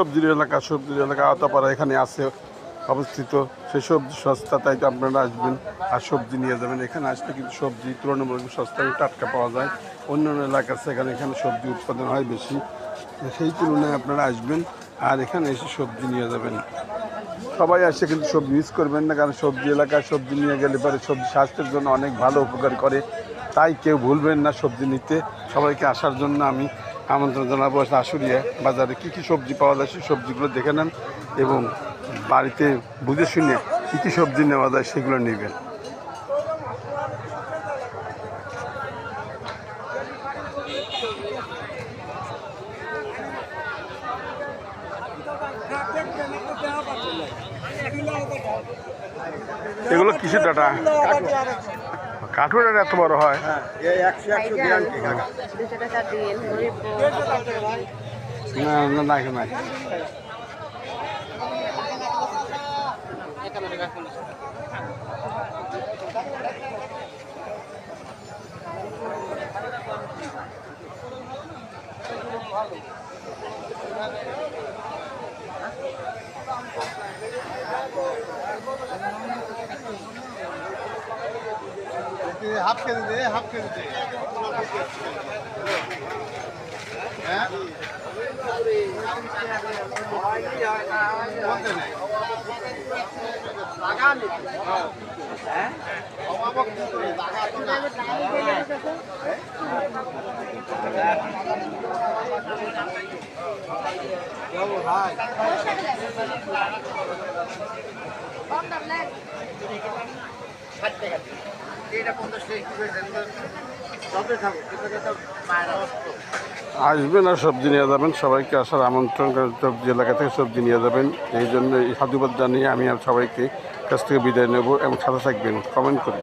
সবজির এলাকা আওতাপাড়া এখানে আছে অবস্থিত। সেই সবজি সস্তা, তাই তো আপনারা আসবেন আর সবজি নিয়ে যাবেন। এখানে আসলে কিন্তু সবজি তুলনামূলক সস্তা টাটকা পাওয়া যায়। অন্যান্য এলাকা এখানে সবজি উৎপাদন হয় বেশি, সেই তুলনায় আপনারা আসবেন আর এখানে এসে সবজি নিয়ে যাবেন। সবাই আসে কিন্তু সবজি মিস করবেন না, কারণ সবজি এলাকায় সবজি নিয়ে গেলে পরে সবজি স্বাস্থ্যের জন্য অনেক ভালো উপকার করে। তাই কেউ ভুলবেন না সবজি নিতে। সবাইকে আসার জন্য আমি আমন্ত্রণ জানাবো। আশুলিয়া বাজারে কী কী সবজি পাওয়া যায় সেই সবজিগুলো দেখে নেন এবং বাড়িতে বুঝে শুনে কী কী সবজি নেওয়া যায় সেগুলো নেবেন। এগুলো কিসের ডাটা? কাঠুরের এত বড় হয়? না না না না, হাফ কেজি দে, হাফ কেজি দে। হ্যাঁ আসবেন আর সবজি নিয়ে যাবেন। সবাইকে আসার আমন্ত্রণ করেন, সবজি এলাকা থেকে সবজি নিয়ে যাবেন। এই জন্য এই সাধুবাদ জানিয়ে আমি আর সবাইকে কাছ থেকে বিদায় নেব এবং সাথে থাকবেন, কমেন্ট করবেন।